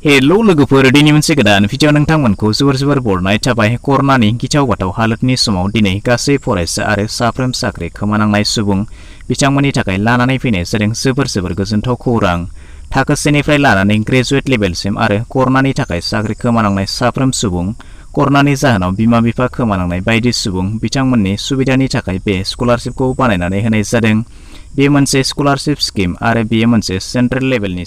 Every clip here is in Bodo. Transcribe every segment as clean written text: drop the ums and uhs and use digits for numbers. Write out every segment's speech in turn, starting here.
हेलो लोगोफोर दिनै मोनसे गोदान भिडिअ नोंथांमोनखौ जोबोर बरनाय थाबाय कर'नानि गिथाव बाथाव हालोदनि समाव दिनै गासै फरायसा आरो साफ्रोम साख्रि खोमानांनाय सुबुं बिथांमोननि थाखाय लानानै फैनाय जादों जोबोर गोजोनथाव खौरां थाखो 1 निफ्राय लानानै ग्रेजुवेट लेभेलसिम आरो कर'नानि थाखाय साख्रि खोमानांनाय साफ्रोम सुबुं कर'नानि जाहोनाव बिमा बिफा खोमानांनाय बायदि सुबुं बिथांमोननि सुबिदानि थाखाय बे स्कलारशिपखौ बानायनानै होनाय जादों बे मोनसे स्कलारशिप स्किम आरो बेयो मोनसे सेन्ट्रेल लेभेलनि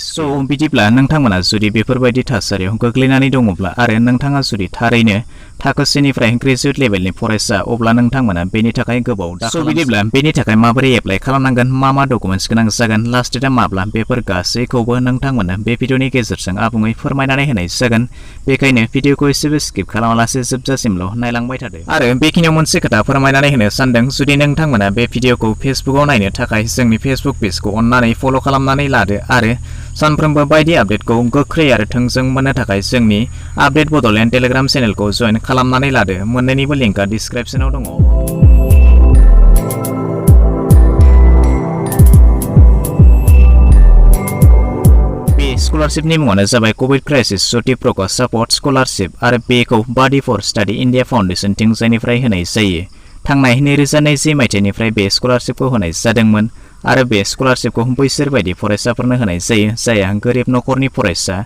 बिदिब्ला नोंथांमोना जुदि बेफोरबायदि थासारियाव गोग्लैनानै दङब्ला आरो नोंथाङा जुदि थारैनो थाखो 1 निफ्राय ग्रेजुवेट लेभेलनि फरायसा अब्ला नोंथांमोना बेनि थाखाय गोबाव बिदिब्ला बेनि थाखाय माबोरै एप्लाइ खालामनांगोन मा डकुमेन्ट्स गोनां जागोन लास्ट डेटआ माब्ला बेफोर गासैखौबो नोंथांमोना बे भिडिअनि गेजेरजों आबुङै फोरमायनानै होनाय जागोन बेखायनो भिडिअखौ एसेबो स्किप खालामालासे जोबजासिमल' नायलांबाय थादो आरो बेखिनियाव मोनसे खोथा फोरमायनानै होनो सानदों जुदि नोंथांमोना बे भिडिअखौ फेसबुकआव नायनो थाखाय जोंनि फेसबुक पेजखौ अन्नानै फल' खालामनानै लादो आरो सानफ्रोमबो बायदि आपडेटखौ गोख्रै आरो थोंजों मोननो थाखाय जोंनि आपडेट बड'लेण्ड टेलिग्राम चेनेलखौ जइन खालामनानै लादो मोन्नैनिबो लिंकआ डिसक्रिप्शनाव दङ बे स्कलारशिपनि मुङानो जाबाय Covid crisis Jyoti Prakash support scholarship आरो बेखौ बडी फर स्टाडी इन्डिया फाउन्डेसन थिंजायनिफ्राय होनाय जायो थांनाय 2020 मायथाइनिफ्राय बे स्कलारशिपखौ होनाय जादोंमोन आरो बे स्कलारशिपखौ बैसोर बायदि फरायसाफोरनो होनाय जायो जायहा गोरिब नखरनि फरायसा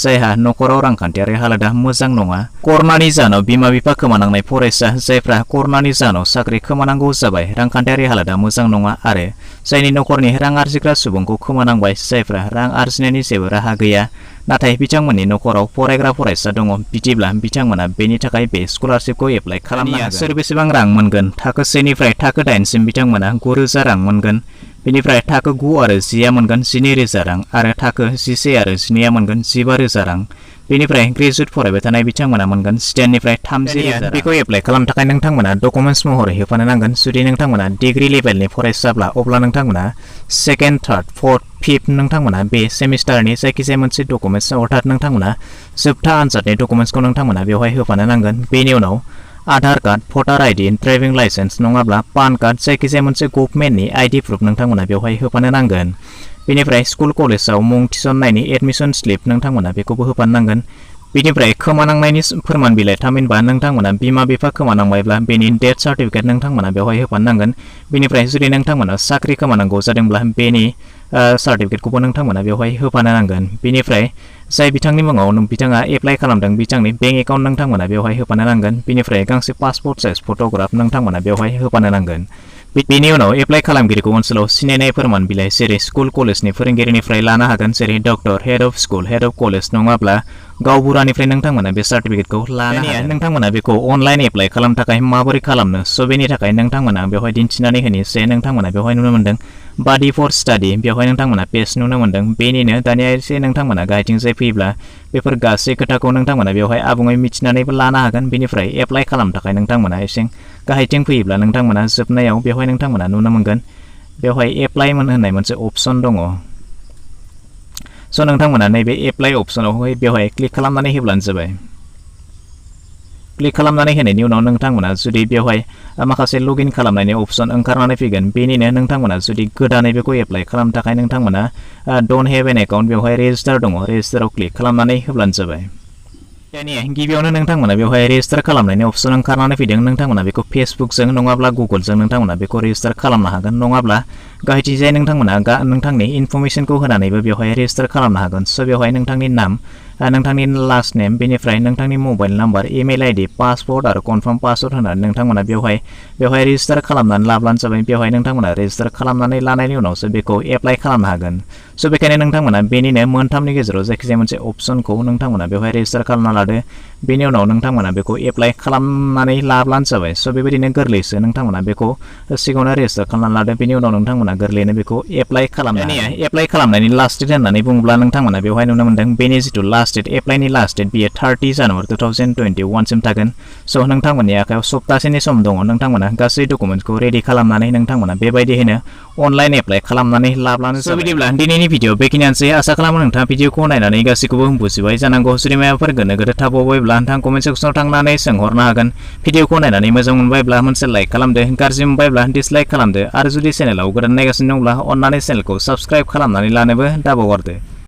जायहा नखराव रांखान्थियारि हालोदा मोजां नङा कर'नानि जाहोनाव बिमा बिफा खोमानांनाय फरायसा जायफ्रा कर'नानि जाहोनाव साख्रि खोमानांगौ जाबाय रांखान्थियारि हालोदा मोजां नङा आरो जायनि नखरनि रां आरजिग्रा सुबुंखौ खोमानांबाय जायफ्रा रां आरजिनायनि जेबो राहा गैया नाथाय बिथांमोननि नखराव फरायग्रा फरायसा दङ बिदिब्ला बिथांमोना बेनि थाखाय बे स्कलारशिपखौ एप्लाइ खालामनो हागोन सोर बेसेबां रां मोनगोन थाखो 1 निफ्राय थाखो 8 सिम बिथांमोना 9,000 रां मोनगोन बेनिफ्राय थाखो 9 आरो 10 मोनगोन 12,000 रां आरो थाखो 11 आरो 12 मोनगोन 15,000 रां बेनिफ्राय ग्रेजुवेट फरायबाय थानाय बिथांमोना मोनगोन 10 निफ्राय 30,000 बेखौ एप्लाइ खालामनो थाखाय नोंथांमोना डकुमेन्ट्स महरै होफानो नांगोन जुदि नोंथांमोना डिग्री लेभेलनि फरायसाब्ला अब्ला नोंथांमोना 2nd 3rd 4th 5th नोंथांमोना बे सेमिस्टारनि जायखिजाया मोनसे डकुमेन्ट्स अर्थात नोंथांमोना जोबथा आनजादनि डकुमेन्ट्सखौ नोंथांमोना बेवहाय होफानो नांगोन बेनि उनाव आधार कार्ड भटार आइडि ड्राइभिं लाइसेन्स नङाब्ला पान कार्ड जायखिजाया मोनसे गभर्नमेन्टनि आइडि प्रुफ नोंथांमोना बेवहाय होफानो नांगोन बेनिफ्राय स्कुल कलेजाव मुं थिसननायनि एडमिशन स्लिप नोंथांमोना बेखौबो होफानो नांगोन बेनिफ्राय खोमानांनायनि फोरमान बिलाइ थामहिनबा नोंथांमोना बिमा बिफा खोमानांबायब्ला बेनि डेथ सार्टिफिकेट नोंथांमोना बेवहाय होफानो नांगोन बेनिफ्राय जुदि नोंथांमोना साख्रि खोमानांगौ जादोंब्ला बेनि सार्टिफिकेटखौबो नोंथांमोना बेवहाय होफानो नांगोन बेनिफ्राय जाय बिथांनि मुङाव बिथाङा एप्लाइ खालामदों बिथांनि बेंक एकाउन्ट नोंथांमोना बेवहाय होफानो नांगोन बेनिफ्राय गांसे पासपोर्ट साइज फट'ग्राफ नोंथांमोना बेवहाय होफानो नांगोन बेनि उनाव एप्लाइ खालामगिरिखौ ओनसोलाव सिनायनाय फोरमान बिलाइ जेरै स्कुल कलेजनि फोरोंगिरिनिफ्राय लानो हागोन जेरै doctor head of school head of college नङाब्ला गावबुरानिफ्राय नोंथांमोना बे सार्टिफिकेटखौ लानो हागोन नोंथांमोना बेखौ अनलाइन एप्लाइ खालामनो थाखाय माबोरै खालामनो बेनि थाखाय नोंथांमोना बेवहाय दिन्थिनानै होनि जे नोंथांमोना बेवहाय नुनो मोन्दों बडी फर स्टाडी बेवहाय नोंथांमोना पेज नुनो मोन्दों बेनिनो दानिया एसे नोंथांमोना गाहायथिंजाय फैयोब्ला बेफोर गासै खोथाखौ नोंथांमोना बेवहाय आबुङै मिथिनानैबो लानो हागोन बेनिफ्राय एप्लाइ खालामनो थाखाय नोंथांमोना एसे गाहायथिं फैयोब्ला नोंथांमोना जोबनायाव बेवहाय नोंथांमोना नुनो मोनगोन बेवहाय एप्लाइ होननाय मोनसे अपसन दङ नोंथांमोना नैबे एप्लाइ अपसनावहाय बेवहाय क्लिक खालामनानै होब्लानो जाबाय क्लिक खालामनानै होनायनि उनाव नोंथांमोना जुदि बेवहाय माखासे लगइन खालामनायनि अपसन ओंखारनानै फैगोन बेनिनो नोंथांमोना जुदि गोदानै बेखौ एप्लाइ खालामनो थाखाय नोंथांमोना डन्ट हेभ एन एकाउन्ट बेवहाय रेजिस्टार दङ रेजिस्टाराव क्लिक खालामनानै होब्लानो जाबाय दानिया गिबियावनो नोंथांमोना बेवहाय रेजिस्टार खालामनायनि अपसन ओंखारनानै फैदों नोंथांमोना बेखौ फेसबुकजों नङाब्ला गुगलजों नोंथांमोना बेखौ रेजिस्टार खालामनो हागोन नङाब्ला गाहायथिंजाय नोंथांमोना नोंथांनि इनफरमेसनखौ होनानैबो बेवहाय रेजिस्टार खालामनो हागोन बेवहाय नोंथांनि नाम नोंथांनि लास्ट नेम बेनिफ्राय नोंथांनि mobile number email ID password आरो कनफार्म पासवर्ड होनानै नोंथांमोना बेवहाय रेजिस्टार खालामनानै लाब्लानो जाबाय बेवहाय नोंथांमोना रेजिस्टार खालामनानै लानायनि उनावसो बेखौ एप्लाइ खालामनो हागोन बेखायनो नोंथांमोना बेनिनो मोनथामनि गेजेराव जायखिजाया मोनसे अपसनखौ नोंथांमोना बेवहाय रेजिस्टार खालामना लादो बेनि उनाव नोंथांमोना बेखौ एप्लाइ खालामनानै लाब्लानो जाबाय बेबायदिनो गोरलैसो नोंथांमोना बेखौ सिगाङावनो रेजिस्टार खालामनानै लादो बेनि उनाव नोंथांमोना गोरलैयैनो बेखौ एप्लाइ खालामनो एप्लाइ खालामनायनि लास्ट डेट होननानै बुङोब्ला नोंथांमोना बेवहाय नुनो मोन्दों बेनि जिथु लास्ट डेट एप्लाइनि लास्ट डेट बियो 30 जानुवारि 2021 सिम थागोन नोंथांमोननि आखायाव सप्तासेनि सम दङ नोंथांमोना गासै डकुमेन्ट्सखौ रेडि खालामनानै नोंथांमोना बेबायदियैनो अनलाइन एप्लाइ खालामनानै लाब्लानो जाबाय बिदिब्ला दिनैनि भिडिअ बेखिनियानोसै आसा खालामो नोंथाङा भिडिअखौ नायनानै गासैखौबो बुजिबाय जानांगौ जुदि माबाफोर गोनो गोथो थाबावबायब्ला नोंथाङा कमेन्ट सेक्सनाव थांनानै सोंहरनो हागोन भिडिअखौ नायनानै मोजां मोनबायब्ला मोनसे लाइक खालामदो गाज्रि मोनबायब्ला डिसलाइक खालामदो आरो जुदि चेनेलाव गोदान नायगासिनो दंब्ला अन्नानै चेनेलखौ साबस्क्राइब खालामनानै लानोबो दाबावगारदो